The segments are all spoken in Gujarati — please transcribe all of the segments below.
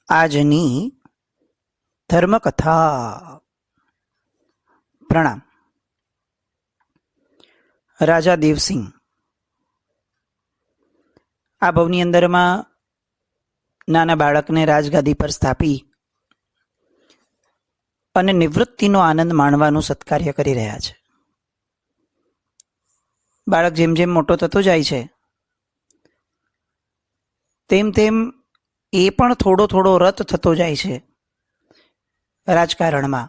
આજની ધર્મકથા. પ્રણામ. રાજા દેવસિંહ આ ભવની અંદરમાં નાના બાળકને રાજગાદી પર સ્થાપી અને નિવૃત્તિનો આનંદ માણવાનું સત્કાર્ય કરી રહ્યા છે. બાળક જેમ જેમ મોટો થતો જાય છે તેમ તેમ એ પણ થોડો થોડો રત થતો જાય છે રાજકારણમાં.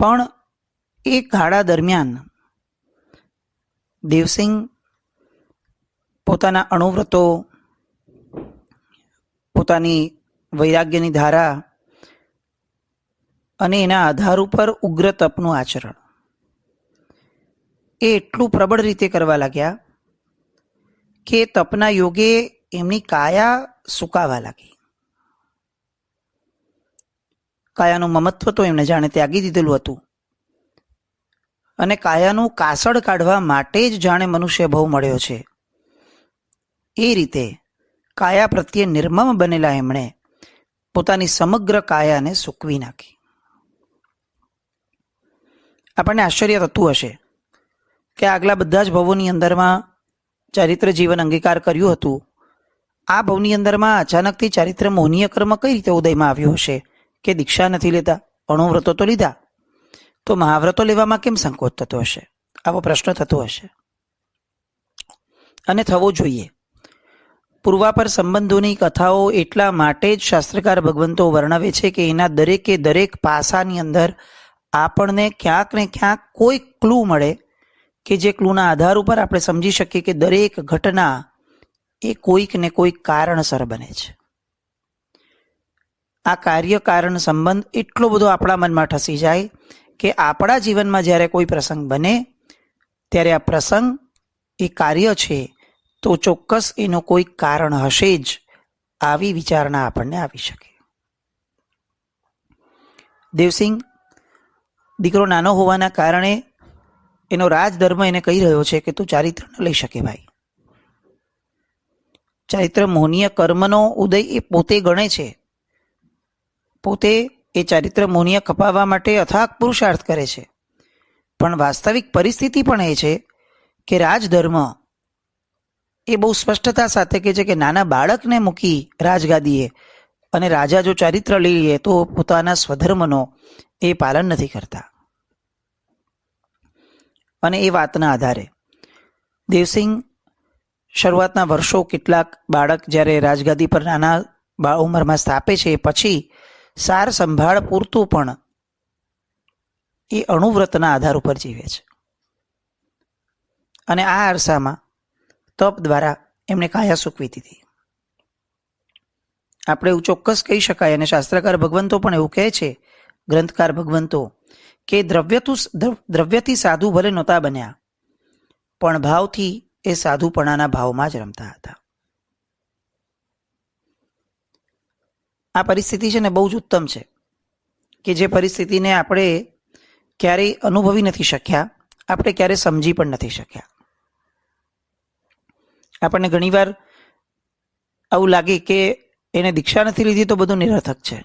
પણ એ ગાળા દરમિયાન દેવસિંહ પોતાના અણુવ્રતો, પોતાની વૈરાગ્યની ધારા અને એના આધાર ઉપર ઉગ્ર તપનું આચરણ એ એટલું પ્રબળ રીતે કરવા લાગ્યા કે તપના યોગે એમની કાયા સુકાવા લાગી. કાયાનું મમત્વ તો એમને જાણે ત્યાગી દીધેલું હતું અને કાયાનું કાસળ કાઢવા માટે જ જાણે મનુષ્ય ભવ મળ્યો છે એ રીતે કાયા પ્રત્યે નિર્મમ બનેલા એમણે પોતાની સમગ્ર કાયાને સૂકવી નાખી. આપણને આશ્ચર્ય થતું હશે કે આગલા બધા જ ભવોની અંદરમાં ચારિત્ર જીવન અંગીકાર કર્યું હતું. આ ભવની અંદરમાં અચાનકથી ચારિત્ર મોહનીય કર્મ કઈ રીતે ઉદયમાં આવ્યું હશે કે દીક્ષા નથી લેતા? અણુવ્રતો તો લીધા, તો મહાવ્રતો લેવામાં કેમ સંકોચ થતો હશે? આવો પ્રશ્ન થતો હશે અને થવો જોઈએ. પૂર્વાપર સંબંધોની કથાઓ એટલા માટે જ શાસ્ત્રકાર ભગવંતો વર્ણવે છે કે એના દરેકે દરેક પાસાની અંદર આપણને ક્યાંક ને ક્યાંક કોઈ ક્લુ મળે કે જે ક્લુના આધાર ઉપર આપણે સમજી શકીએ કે દરેક ઘટના એ કોઈક ને કોઈક કારણસર બને છે. આ કાર્ય કારણ સંબંધ એટલો બધો આપણા મનમાં ઠસી જાય કે આપણા જીવનમાં જ્યારે કોઈ પ્રસંગ બને ત્યારે આ પ્રસંગ એ કાર્ય છે તો ચોક્કસ એનું કોઈ કારણ હશે જ, આવી વિચારણા આપણને આવી શકે. દેવસિંહ દીકરો નાનો હોવાના કારણે એનો રાજધર્મ એને કહી રહ્યો છે કે તું ચારિત્ર ન લઈ શકે ભાઈ. ચારિત્ર મોહનીય કર્મનો ઉદય એ પોતે ગણે છે, પોતે એ ચારિત્ર મોહનીય કપાવવા માટે અથાગ પુરુષાર્થ કરે છે. પણ વાસ્તવિક પરિસ્થિતિ પણ એ છે કે રાજધર્મ એ બહુ સ્પષ્ટતા સાથે કહે છે કે નાના બાળકને મૂકી રાજગાદીએ અને રાજા જો ચારિત્ર લઈ લે તો પોતાના સ્વધર્મનો એ પાલન નથી કરતા. અને એ વાતના આધારે દેવસિંહ શરૂઆતના વર્ષો કેટલાક બાળક જ્યારે રાજગાદી પર નાના ઉંમરમાં સ્થાપે છે પછી સાર સંભાળ પૂરતું પણ એ અણુવ્રતના આધાર ઉપર જીવે છે. અને આ અરસામાં તપ દ્વારા એમણે કાયા સૂકવી દીધી. આપણે એવું ચોક્કસ કહી શકાય અને શાસ્ત્રકાર ભગવંતો પણ એવું કહે છે, ગ્રંથકાર ભગવંતો, કે દ્રવ્યથી સાધુ ભલે નહોતા બન્યા પણ ભાવથી એ સાધુપણાના ભાવમાં જ રમતા હતા. આ પરિસ્થિતિ છે ને બહુ જ ઉત્તમ છે કે જે પરિસ્થિતિને આપણે ક્યારેય અનુભવી નથી શક્યા, આપણે ક્યારેય સમજી પણ નથી શક્યા. આપણને ઘણીવાર આવું લાગે કે એને દીક્ષા નથી લીધી તો બધું નિરર્થક છે,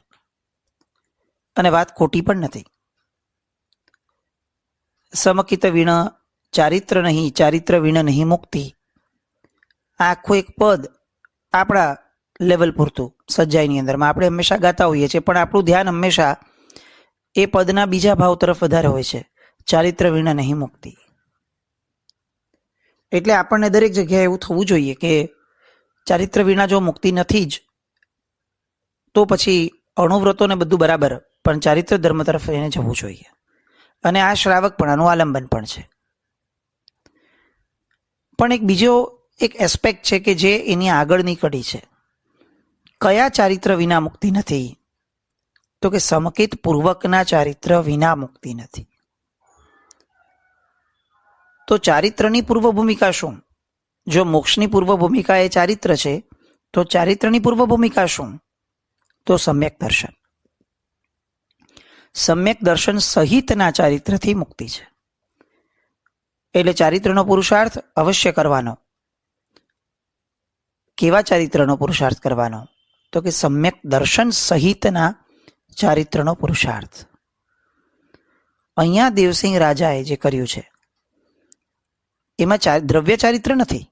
અને વાત ખોટી પણ નથી. સમકિત વિણ ચારિત્ર નહીં, ચારિત્ર વિણ નહીં મુક્તિ. આખું એક પદ આપણા લેવલ પૂરતું સજ્જાઈની અંદરમાં આપણે હંમેશા ગાતા હોઈએ છીએ, પણ આપણું ધ્યાન હંમેશા એ પદના બીજા ભાવ તરફ વધારે હોય છે, ચારિત્ર વિણ નહીં મુક્તિ. એટલે આપણને દરેક જગ્યાએ એવું થવું જોઈએ કે ચારિત્ર વિના જો મુક્તિ નથી જ તો પછી અણુવ્રતોને બધું બરાબર, પણ ચારિત્ર ધર્મ તરફ એને જવું જોઈએ. અને આ શ્રાવકપણાનું આલંબન પણ છે. પણ એક બીજો એક એસ્પેક્ટ છે કે જે એની આગળની કડી છે. કયા ચારિત્ર વિના મુક્તિ નથી? તો કે સમકિત પૂર્વકના ચારિત્ર વિના મુક્તિ નથી. તો ચારિત્રની પૂર્વ ભૂમિકા શું? જો મોક્ષની પૂર્વ ભૂમિકા એ ચારિત્ર છે તો ચારિત્રની પૂર્વ ભૂમિકા શું? તો સમ્યક દર્શન. સમ્યક દર્શન સહિતના ચારિત્રથી મુક્તિ છે. એટલે ચારિત્રનો પુરુષાર્થ અવશ્ય કરવાનો. કેવા ચારિત્રનો પુરુષાર્થ કરવાનો? તો કે સમ્યક દર્શન સહિતના ચારિત્રનો પુરુષાર્થ. અહીંયા દેવસિંહ રાજાએ જે કર્યું છે એમાં દ્રવ્ય ચારિત્ર નથી,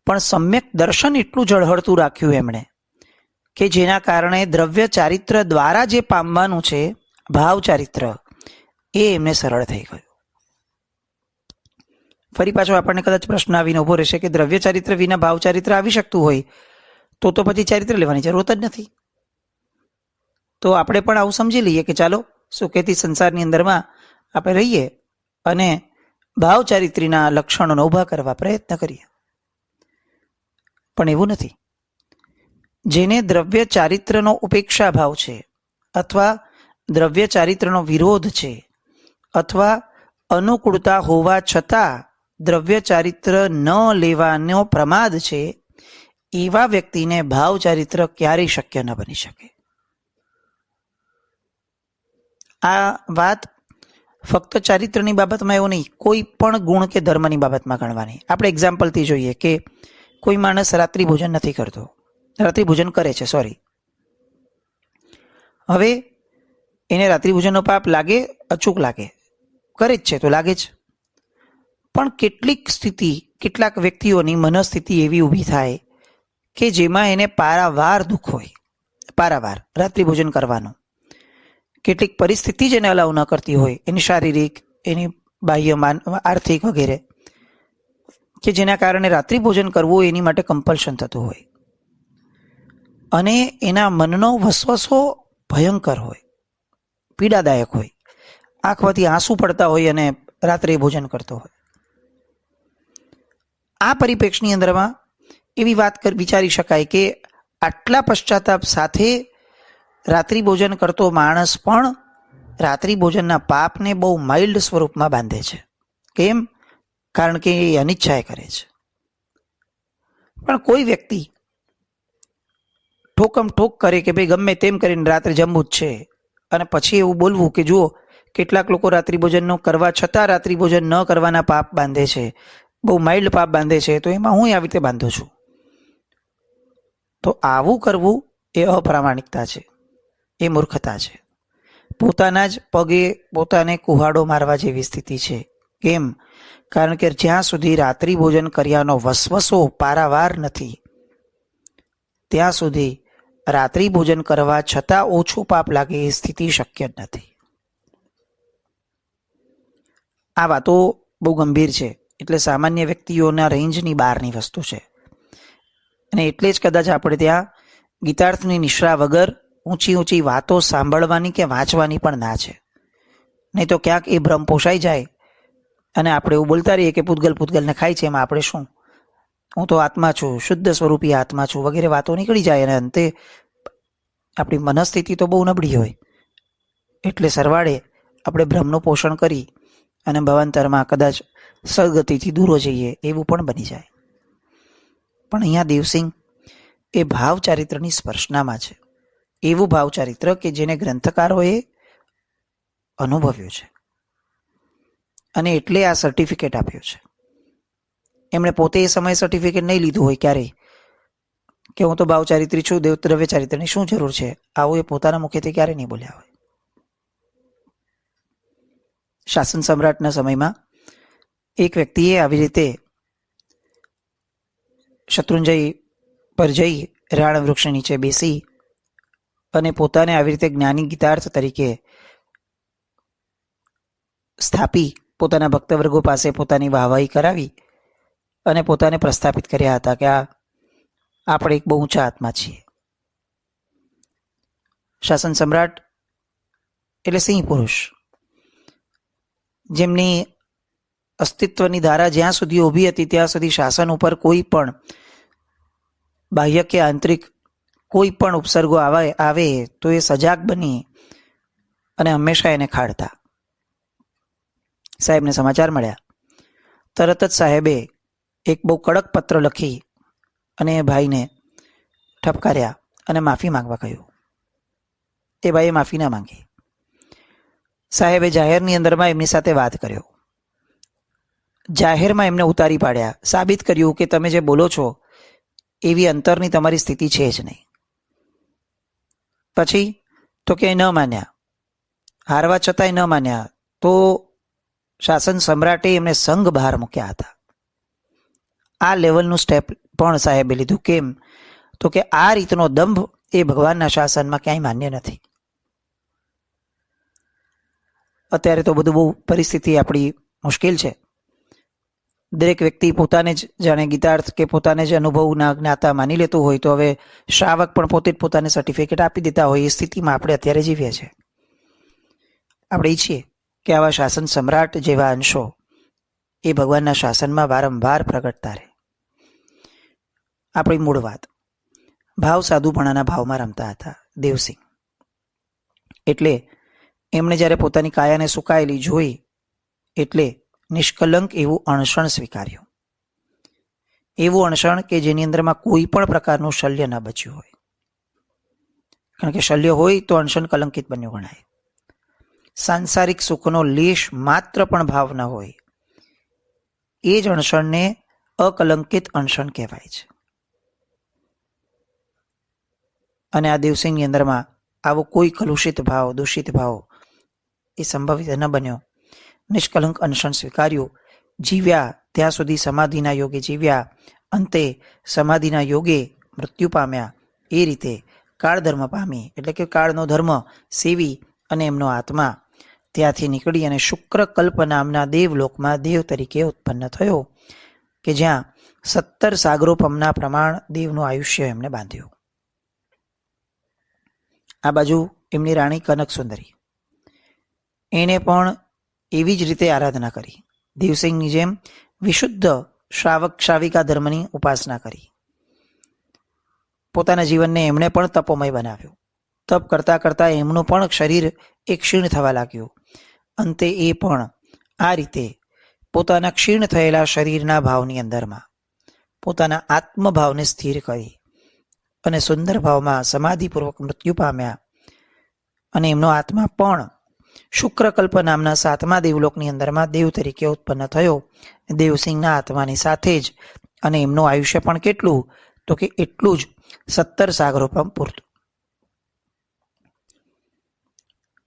પણ સમ્યક દર્શન એટલું ઝળહળતું રાખ્યું એમણે કે જેના કારણે દ્રવ્ય ચારિત્ર દ્વારા જે પામવાનું છે ભાવ ચારિત્ર એ એમને સરળ થઈ ગયું. ફરી પાછો આપણને કદાચ પ્રશ્ન આવીને ઉભો રહેશે કે દ્રવ્ય ચારિત્ર વિના ભાવ ચારિત્ર આવી શકતું હોય તો પછી ચારિત્ર લેવાની જરૂરત જ નથી. તો આપણે પણ આવું સમજી લઈએ કે ચાલો સુખેથી સંસારની અંદરમાં આપણે રહીએ અને ભાવ ચારિત્રીના લક્ષણોને ઊભા કરવા પ્રયત્ન કરીએ. પણ એવું નથી. જેને દ્રવ્ય ચારિત્રનો ઉપેક્ષા ભાવ છે, અથવા દ્રવ્ય ચારિત્રનો વિરોધ છે, અથવા અનુકૂળતા હોવા છતાં દ્રવ્ય ચારિત્ર ન લેવાનો પ્રમાદ છે, એવા વ્યક્તિને ભાવ ચારિત્ર ક્યારેય શક્ય ન બની શકે. આ વાત ફક્ત ચારિત્રની બાબતમાં એવું નહીં, કોઈ પણ ગુણ કે ધર્મની બાબતમાં ગણવાની. આપણે એક્ઝામ્પલથી જોઈએ કે કોઈ માણસ રાત્રિ ભોજન નથી કરતો, રાત્રિ ભોજન કરે છે, હવે એને રાત્રિ ભોજનનો પાપ લાગે, અચૂક લાગે, કરે જ છે તો લાગે જ. પણ કેટલાક વ્યક્તિઓની મનસ્થિતિ એવી ઊભી થાય કે જેમાં એને પારાવાર દુઃખ હોય, પારાવાર રાત્રિ ભોજન કરવાનું. કેટલીક પરિસ્થિતિ જ એને અલાઉ ન કરતી હોય, એની શારીરિક, એની બાહ્ય, આર્થિક વગેરે, કે જેના કારણે રાત્રિ ભોજન કરવું એની માટે કમ્પલ્શન થતું હોય અને એના મનનો વસવસો ભયંકર હોય, પીડાદાયક હોય, આંખમાંથી આંસુ પડતા હોય અને રાત્રે ભોજન કરતો હોય. આ પરિપ્રેક્ષની અંદરમાં એવી વાત વિચારી શકાય કે આટલા પશ્ચાતાપ સાથે રાત્રિ ભોજન કરતો માણસ પણ રાત્રિ ભોજનના પાપને બહુ માઇલ્ડ સ્વરૂપમાં બાંધે છે. કેમ? કારણ કે એ અનિચ્છાએ કરે છે. પણ કોઈ વ્યક્તિ ઠોકમ ઠોક કરે કે ભાઈ ગમે તેમ કરીને રાત્રે જમવું જ છે, અને પછી એવું બોલવું કે જુઓ કેટલાક લોકો રાત્રિ ભોજન કરવા છતાં રાત્રિ ભોજન ન કરવાના પાપ બાંધે છે, બહુ માઇલ્ડ પાપ બાંધે છે, તો એમાં હું આવી રીતે બાંધું છું. તો આવું કરવું એ અપ્રામાણિકતા છે, એ મૂર્ખતા છે. પોતાના જ પગે પોતાને કુહાડો મારવા જેવી સ્થિતિ છે. કેમ? કારણ કે જ્યાં સુધી રાત્રિ ભોજન કર્યાનો વસવસો પારાવાર નથી, ત્યાં સુધી રાત્રિ ભોજન કરવા છતાં ઓછું પાપ લાગે એ સ્થિતિ શક્ય જ નથી. આ વાતો બહુ ગંભીર છે, એટલે સામાન્ય વ્યક્તિઓના રેન્જની બહારની વસ્તુ છે, અને એટલે જ કદાચ આપણે ત્યાં ગીતાર્થની નિશ્રા વગર ઊંચી વાતો સાંભળવાની કે વાંચવાની પણ ના છે. નહીં તો ક્યાંક એ ભ્રમ પોષાઈ જાય અને આપણે એવું બોલતા રહીએ કે પૂતગલને ખાય છે, એમાં આપણે શું, હું તો આત્મા છું, શુદ્ધ સ્વરૂપી આત્મા છું વગેરે વાતો નીકળી જાય અને અંતે આપણી મનસ્થિતિ તો બહુ નબળી હોય. એટલે સરવાળે આપણે ભ્રમનું પોષણ કરી અને ભવાંતરમાં કદાચ સદગતિથી દૂરો જઈએ એવું પણ બની જાય. પણ અહીંયા દેવસિંહ એ ભાવ ચારિત્રની સ્પર્શનામાં છે, એવું ભાવ ચારિત્ર કે જેને ગ્રંથકારોએ અનુભવ્યું છે અને એટલે આ સર્ટિફિકેટ આપ્યું છે. એમણે પોતે એ સમયે સર્ટિફિકેટ નહીં લીધું હોય ક્યારેય કે હું તો ભાવ ચારિત્રી છું, દ્રવ્ય ચારિત્રની શું જરૂર છે, આવું એ પોતાના મુખેથી ક્યારેય નહીં બોલ્યા હોય. શાસન સમ્રાટના સમયમાં એક વ્યક્તિએ આવી રીતે શત્રુંજય પર જઈ રાણ વૃક્ષ નીચે બેસી અને પોતાને આવી રીતે જ્ઞાની ગીતાર્થ તરીકે સ્થાપી પોતાના ભક્તવર્ગો પાસે પોતાની વાહવાહી કરાવી અને પોતાને પ્રસ્થાપિત કર્યા હતા કે આપણે એક બહુ ઊંચા આત્મા છીએ. શાસન સમ્રાટ એટલે સિંહ પુરુષ, જેમની અસ્તિત્વની ધારા જ્યાં સુધી ઊભી હતી ત્યાં સુધી શાસન ઉપર કોઈ પણ બાહ્ય કે આંતરિક કોઈ પણ ઉપસર્ગો આવે તો એ સજાગ બની અને હંમેશા એને ખાડતા. સાહેબને સમાચાર મળ્યા, તરત જ સાહેબે એક બહુ કડક પત્ર લખી અને એ ભાઈને ઠપકાર્યા અને માફી માંગવા કહ્યું. એ ભાઈએ માફી ના માંગી. સાહેબે જાહેરની અંદરમાં એમની સાથે વાત કર્યો, જાહેરમાં એમને ઉતારી પાડ્યા, સાબિત કર્યું કે તમે જે બોલો છો એવી અંતરની તમારી સ્થિતિ છે જ નહીં. પછી તો કે ન માન્યા, હારવા છતાંય ન માન્યા, તો શાસન સમ્રાટે એમને સંઘ બહાર મૂક્યા હતા. આ લેવલનું સ્ટેપ પણ સાહેબે લીધું. કેમ? તો કે આ રીતનો દંભ એ ભગવાનના શાસનમાં ક્યાંય માન્ય નથી. અત્યારે તો બધું બહુ પરિસ્થિતિ આપણી મુશ્કેલ છે. દરેક વ્યક્તિ પોતાને જ જાણે ગીતાર્થ કે પોતાને જ અનુભવના જ્ઞાતા માની લેતું હોય, તો હવે શ્રાવક પણ પોતે જ પોતાને સર્ટિફિકેટ આપી દેતા હોય. એ સ્થિતિમાં આપણે અત્યારે જીવીએ છીએ. આપણે ઈચ્છીએ કે આવા શાસન સમ્રાટ જેવા અંશો એ ભગવાનના શાસનમાં વારંવાર પ્રગટતા રહે. આપણી મૂળ વાત, ભાવ સાધુપણાના ભાવમાં રમતા હતા દેવસિંહ. એટલે એમણે જ્યારે પોતાની કાયાને સુકાયેલી જોઈ એટલે નિષ્કલંક એવું અણસણ સ્વીકાર્યું. એવું અણસણ કે જેની અંદરમાં કોઈ પણ પ્રકારનું શલ્ય ન બચ્યું હોય. કારણ કે શલ્ય હોય તો અણસણ કલંકિત બન્યું ગણાય. સાંસારિક સુખનો લેશ માત્ર પણ ભાવ ન હોય, એ જ અણસણને અકલંકિત અણસણ કહેવાય છે. અને આ દેવસિંહની અંદરમાં આવો કોઈ કલુષિત ભાવ, દૂષિત ભાવ એ સંભવિત ન બન્યો. નિષ્કલંક અનશન સ્વીકાર્યું. જીવ્યા ત્યાં સુધી સમાધિના યોગે જીવ્યા, અંતે સમાધિના યોગે મૃત્યુ પામ્યા. એ રીતે કાળ ધર્મ પામી, એટલે કે કાળનો ધર્મ સેવી અને એમનો આત્મા ત્યાંથી નીકળી અને શુક્રકલ્પ નામના દેવલોકમાં દેવ તરીકે ઉત્પન્ન થયો, કે જ્યાં 17 સાગરોપમના પ્રમાણ દેવનું આયુષ્ય એમને બાંધ્યું. આ બાજુ એમની રાણી કનક સુંદરી, એને પણ એવી જ રીતે આરાધના કરી. દેવસિંહની જેમ વિશુદ્ધ શ્રાવિકા ધર્મની ઉપાસના કરી. પોતાના જીવનને એમણે પણ તપોમય બનાવ્યું. તપ કરતાં કરતાં એમનું પણ શરીર એક ક્ષીણ થવા લાગ્યું. અંતે એ પણ આ રીતે પોતાના ક્ષીણ થયેલા શરીરના ભાવની અંદરમાં પોતાના આત્મભાવને સ્થિર કરી અને સુંદર ભાવમાં સમાધિપૂર્વક મૃત્યુ પામ્યા. અને એમનો આત્મા પણ શુક્રકલ્પ નામના 7મા દેવલોકની અંદરમાં દેવ તરીકે ઉત્પન્ન થયો. દેવસિંહના આત્માની સાથે જ. અને એમનું આયુષ્ય પણ કેટલું? તો કે એટલું જ 17 સાગરોપમ પૂરતું.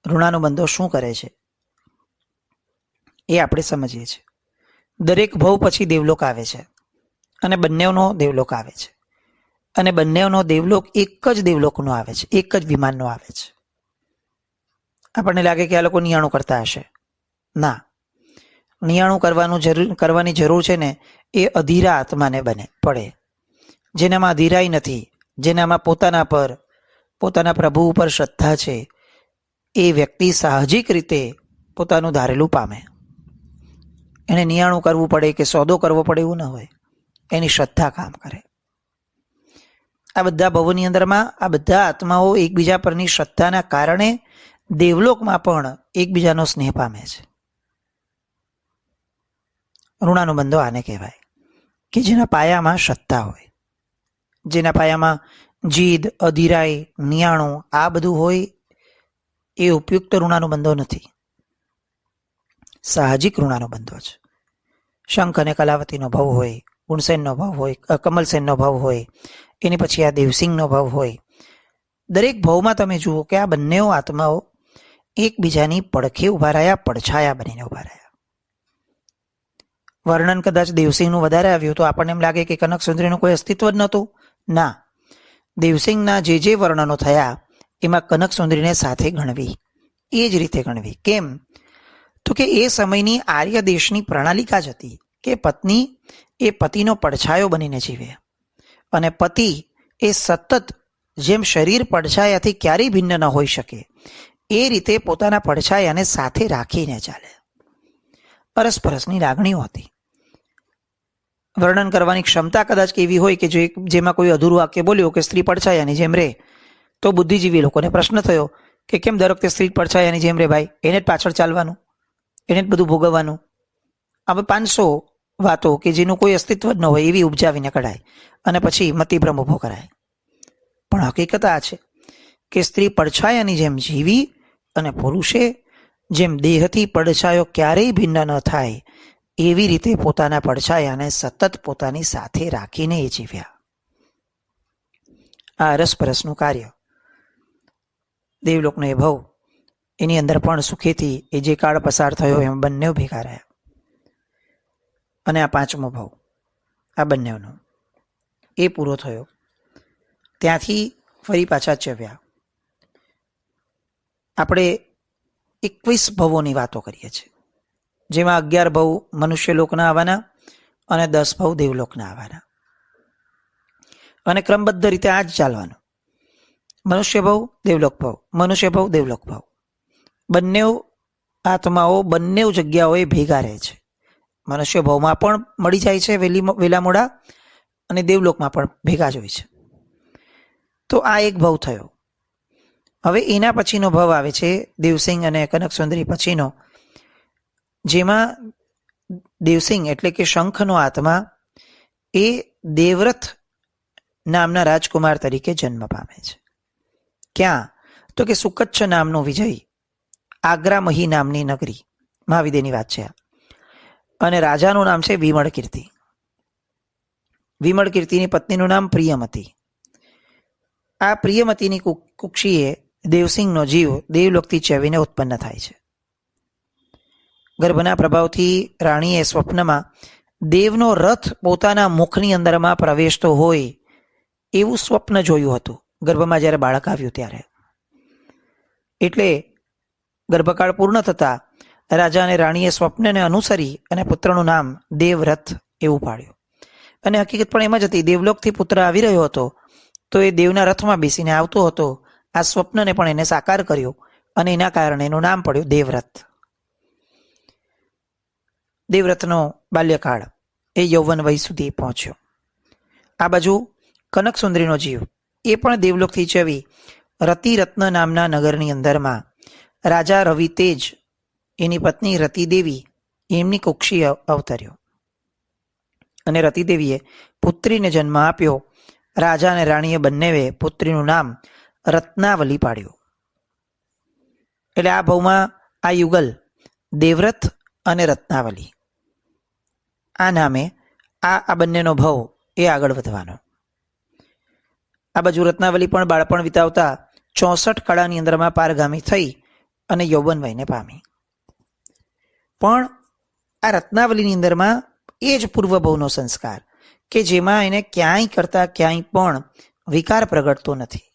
ઋણાનુબંધો શું કરે છે એ આપણે સમજીએ છીએ. દરેક ભવ પછી દેવલોક આવે છે અને બંનેનો દેવલોક આવે છે. અને બંનેનો દેવલોક એક જ દેવલોકનો આવે છે, એક જ વિમાનનો આવે છે. આપણને લાગે કે આ લોકો નિયાણું કરતા હશે. ના, નિયાણું કરવાની જરૂર છે ને એ અધીરા આત્માને પડે. જેનામાં અધીરાઈ નથી, જેનામાં પોતાના પર, પોતાના પ્રભુ ઉપર શ્રદ્ધા છે, એ વ્યક્તિ સાહજિક રીતે પોતાનું ધારેલું પામે. એને નિયાણું કરવું પડે કે સોદો કરવો પડે એવું ન હોય. એની શ્રદ્ધા કામ કરે. આ બધા ભવોની અંદરમાં આ બધા આત્માઓ એકબીજા પરની શ્રદ્ધાના કારણે દેવલોકમાં પણ એકબીજાનો સ્નેહ પામે છે. ઋણાનુબંધો આને કહેવાય કે જેના પાયામાં શ્રદ્ધા હોય, જેના પાયામાં જીદ, અધીરાઈ, નિયાણું આ બધું હોય. એ ઉપયુક્ત ઋણાનુબંધો નથી, સાહજિક ઋણાનુબંધો છે. શંખ અને કલાવતીનો ભાવ હોય, ગુણસેનનો ભાવ હોય, કમલસેનનો ભાવ હોય, એની પછી આ દેવસિંહનો ભાવ હોય. દરેક ભાવમાં તમે જુઓ કે આ બંને આત્માઓ એકબીજાની પડખે ઉભા રહ્યા, પડછાયા બનીને ઉભા રહ્યા. વર્ણન કદાચ દેવસિંહનું વધારે આવ્યું તો આપણને એમ લાગે કે કનક સુંદરીનું કોઈ અસ્તિત્વ જ નહોતું. ના, દેવસિંહના જે વર્ણનો થયા એમાં કનક સુંદરીને સાથે ગણવી, એ જ રીતે ગણવી. કેમ? તો કે એ સમયની આર્ય દેશની પ્રણાલિકા જ હતી કે પત્ની એ પતિનો પડછાયો બનીને જીવે, અને પતિ એ સતત જેમ શરીર પડછાયાથી ક્યારેય ભિન્ન ન હોઈ શકે એ રીતે પોતાના પડછાયાને સાથે રાખીને ચાલે. પરસ્પરસની લાગણીઓ હતી. વર્ણન કરવાની ક્ષમતા કદાચ એવી હોય કે જેમાં કોઈ અધૂરું વાક્ય બોલ્યો કે સ્ત્રી પડછાયાની જેમ રે, તો બુદ્ધિજીવી લોકોને પ્રશ્ન થયો કે કેમ દર વખતે સ્ત્રી પડછાયાની જેમ રે ભાઈ, એને જ પાછળ ચાલવાનું, એને જ બધું ભોગવવાનું. હવે 500 વાતો કે જેનું કોઈ અસ્તિત્વ જ ન હોય એવી ઉપજાવીને કઢાય અને પછી મતિભ્રમ ઉભો કરાય. પણ હકીકત આ છે કે સ્ત્રી પડછાયાની જેમ જીવી અને પુરુષે જેમ દેહથી પડછાયો ક્યારેય ભિન્ન ન થાય એવી રીતે પોતાના પડછાયાને સતત પોતાની સાથે રાખીને એ જીવ્યા. આ અરસપરસનું કાર્ય. દેવલોકનો એ ભવ, એની અંદર પણ સુખેથી એ જે કાળ પસાર થયો એમાં બંને ભેગા રહ્યા. અને આ પાંચમો ભવ આ બંનેનો એ પૂરો થયો. ત્યાંથી ફરી પાછા ચવ્યા. આપણે 21 ભવોની વાતો કરીએ છીએ, જેમાં 11 ભવ મનુષ્ય લોકના આવવાના અને 10 ભવ દેવલોકના આવવાના. અને ક્રમબદ્ધ રીતે આ જ ચાલવાનું. મનુષ્ય ભવ, દેવલોક ભવ, મનુષ્ય ભવ, દેવલોક ભવ. બંને આત્માઓ બંને જગ્યાઓએ ભેગા રહે છે. મનુષ્ય ભવમાં પણ મળી જાય છે વેલા મોડા, અને દેવલોકમાં પણ ભેગા જ હોય છે. તો આ એક ભવ થયો. હવે એના પછીનો ભવ આવે છે દેવસિંહ અને કનકસુંદરી પછીનો, જેમાં દેવસિંહ એટલે કે શંખનો આત્મા એ દેવવ્રત નામના રાજકુમાર તરીકે જન્મ પામે છે. ક્યાં? તો કે સુકચ્છ નામનો વિજય, આગ્રામહી નામની નગરી, મહાવિદેની વાત છે. અને રાજાનું નામ છે વિમળ કીર્તિ. વિમળ કીર્તિની પત્નીનું નામ પ્રિયમતી. આ પ્રિયમતીની કુક્ષીએ દેવસિંહનો જીવ દેવલોકથી ચેવીને ઉત્પન્ન થાય છે. ગર્ભના પ્રભાવથી રાણીએ સ્વપ્નમાં દેવનો રથ પોતાના મુખની અંદરમાં પ્રવેશતો હોય એવું સ્વપ્ન જોયું હતું, ગર્ભમાં જ્યારે બાળક આવ્યું ત્યારે. એટલે ગર્ભકાળ પૂર્ણ થતા રાજા અને રાણીએ સ્વપ્નને અનુસરી અને પુત્રનું નામ દેવરથ એવું પાડ્યું. અને હકીકત પણ એમ જ હતી, દેવલોકથી પુત્ર આવી રહ્યો હતો તો એ દેવના રથમાં બેસીને આવતો હતો. આ સ્વપ્નને પણ એને સાકાર કર્યો અને એના કારણે એનું નામ પડ્યું દેવરથ. દેવરથનો બાલ્યકાળ એ યૌવન વય સુધી પહોંચ્યો. આ બાજુ કનકસુંદરીનો જીવ એ પણ દેવલોકથી ચવી રતિરત્ન નામના નગરની અંદરમાં રાજા રવિ તેજ એની પત્ની રતિદેવી એમની કુક્ષી અવતર્યો. અને રતિદેવીએ પુત્રીને જન્મ આપ્યો. રાજા અને રાણીએ બંનેએ પુત્રીનું નામ રત્નાવલી પાડ્યું. એટલે આ ભવમાં આ યુગલ દેવવ્રત અને રત્નાવલી, આ નામે આ બંનેનો ભવ એ આગળ વધવાનો. આ બાજુ રત્નાવલી પણ બાળપણ વિતાવતા 64 કળાની અંદરમાં પારગામી થઈ અને યૌવન વયને પામી. પણ આ રત્નાવલીની અંદરમાં એ જ પૂર્વભવનો સંસ્કાર કે જેમાં એને ક્યાંય કરતા ક્યાંય પણ વિકાર પ્રગટતો નથી.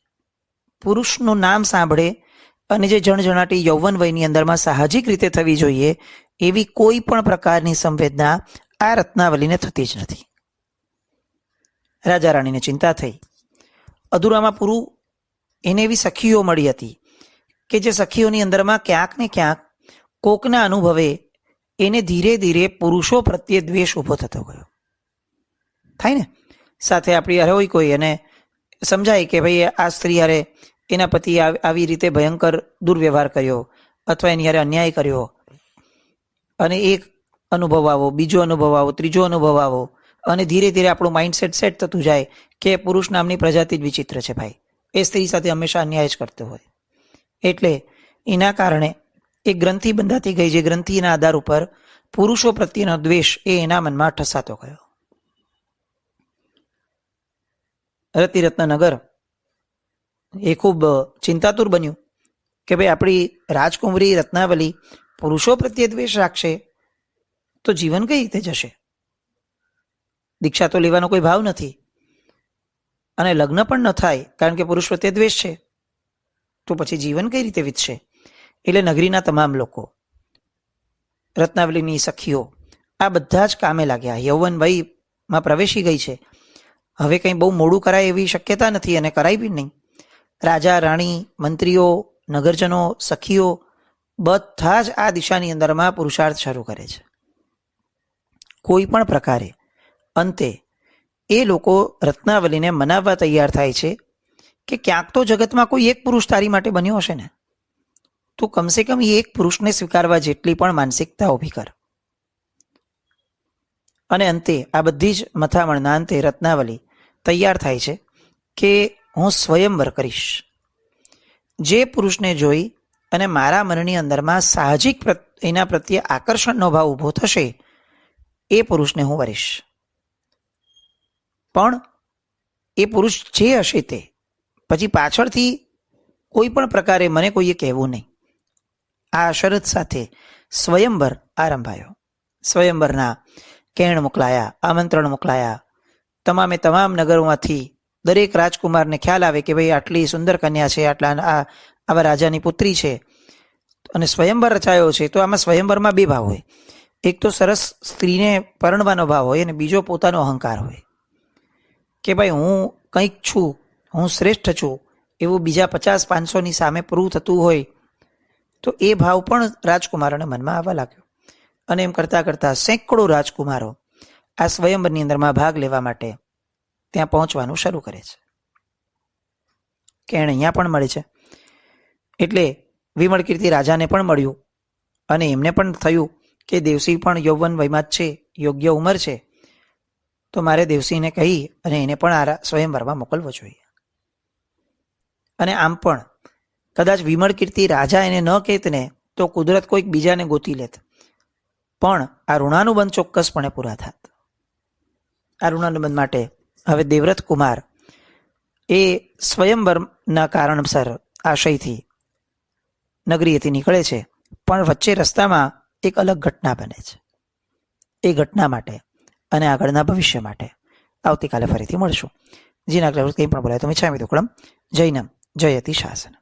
પુરુષનું નામ સાંભળે અને જે જણજણાટી યૌવન વયની અંદરમાં સાહજિક રીતે થવી જોઈએ એવી કોઈ પણ પ્રકારની સંવેદના આ રત્નાવલીને થતી જ નથી. રાજા રાણીને ચિંતા થઈ. અધૂરામાં પૂરું એને એવી સખીઓ મળી હતી કે જે સખીઓની અંદરમાં ક્યાંક ને ક્યાંક કોકના અનુભવે એને ધીરે ધીરે પુરુષો પ્રત્યે દ્વેષ ઊભો થતો ગયો. થાય ને, સાથે આપણી હારે હોય કોઈ અને સમજાય કે ભાઈ આ સ્ત્રી હારે એના પતિ આવી રીતે ભયંકર દુર્વ્યવહાર કર્યો અથવા એની હારે અન્યાય કર્યો, અને એક અનુભવ આવો, બીજો અનુભવ આવો, ત્રીજો અનુભવ આવો, અને ધીરે ધીરે આપણું માઇન્ડસેટ સેટ થતું જાય કે પુરુષ નામની પ્રજાતિ જ વિચિત્ર છે ભાઈ, એ સ્ત્રી સાથે હંમેશા અન્યાય જ કરતો હોય. એટલે એના કારણે એક ગ્રંથિ બંધાતી ગઈ, જે ગ્રંથિના આધાર ઉપર પુરુષો પ્રત્યેનો દ્વેષ એ એના મનમાં ઠસાતો ગયો. રતિરત્નનગર એ ખૂબ ચિંતાતુર બન્યું કે ભાઈ આપણી રાજકુમારી રત્નાવલી પુરુષો પ્રત્યે દ્વેષ રાખશે તો જીવન કઈ રીતે જશે? દીક્ષા તો લેવાનો કોઈ ભાવ નથી અને લગ્ન પણ ન થાય કારણ કે પુરુષ પ્રત્યે દ્વેષ છે, તો પછી જીવન કઈ રીતે વીતશે? એટલે નગરીના તમામ લોકો, રત્નાવલીની સખીઓ, આ બધા જ કામે લાગ્યા. યૌવન વયમાં પ્રવેશી ગઈ છે, હવે કંઈ બહુ મોડું કરાય એવી શક્યતા નથી અને કરાય બી નહીં. રાજા રાણી, મંત્રીઓ, નગરજનો, સખીઓ બધા જ આ દિશાની અંદરમાં પુરુષાર્થ શરૂ કરે છે. કોઈ પણ પ્રકારે અંતે એ લોકો રત્નાવલીને મનાવવા તૈયાર થાય છે કે ક્યાંક તો જગતમાં કોઈ એક પુરુષ તારી માટે બન્યો હશે ને, તો કમસે કમ એ એક પુરુષને સ્વીકારવા જેટલી પણ માનસિકતા ઊભી કર. અને અંતે આ બધી જ મથામણના અંતે રત્નાવલી તૈયાર થાય છે કે હું સ્વયંવર કરીશ. જે પુરુષને જોઈ અને મારા મનની અંદરમાં સાહજિક એના પ્રત્યે આકર્ષણનો ભાવ ઊભો થશે એ પુરુષને હું વરીશ. પણ એ પુરુષ જે હશે તે પછી પાછળથી કોઈ પણ પ્રકારે મને કોઈએ કહેવું નહીં. આ શરત સાથે સ્વયંવર આરંભાયો. સ્વયંવરના કેણ મોકલાયા, આમંત્રણ મોકલાયા. તમામે તમામ નગરોમાંથી દરેક રાજકુમારને ખ્યાલ આવે કે ભાઈ આટલી સુંદર કન્યા છે, આવા રાજાની પુત્રી છે અને સ્વયંવર રચાયો છે. તો આમાં સ્વયંવરમાં બે ભાવ હોય. એક તો સરસ સ્ત્રીને પરણવાનો ભાવ હોય અને બીજો પોતાનો અહંકાર હોય કે ભાઈ હું કંઈક છું, હું શ્રેષ્ઠ છું એવું બીજા 50-500ની સામે પ્રૂવ થતું હોય તો એ ભાવ પણ રાજકુમારોને મનમાં આવવા લાગ્યો. અને એમ કરતાં કરતાં સેંકડો રાજકુમારો આ સ્વયંવરની અંદરમાં ભાગ લેવા માટે ત્યાં પહોંચવાનું શરૂ કરે છે. કેણ અહીંયા પણ મળે છે એટલે વિમળકીર્તિ રાજાને પણ મળ્યું અને એમને પણ થયું કે દેવસિંહ પણ યૌવન વયમાં જ છે, યોગ્ય ઉંમર છે, તો મારે દેવસિંહને કહી અને એને પણ આ સ્વયંવરમાં મોકલવો જોઈએ. અને આમ પણ કદાચ વિમળકીર્તિ રાજા એને ન કહેત ને તો કુદરત કોઈક બીજાને ગોતી લેત, પણ આ ઋણાનુબંધ ચોક્કસપણે પૂરા થાત. આ ઋણાનુબંધ માટે હવે દેવવ્રત કુમાર એ સ્વયંવરના કારણસર આશયથી નગરીએથી નીકળે છે, પણ વચ્ચે રસ્તામાં એક અલગ ઘટના બને છે. એ ઘટના માટે અને આગળના ભવિષ્ય માટે આવતીકાલે ફરીથી મળશું. જીના કંઈ પણ બોલાય તો મિચ્છામિ દુક્કડમ. જૈનમ જયતિ શાસન.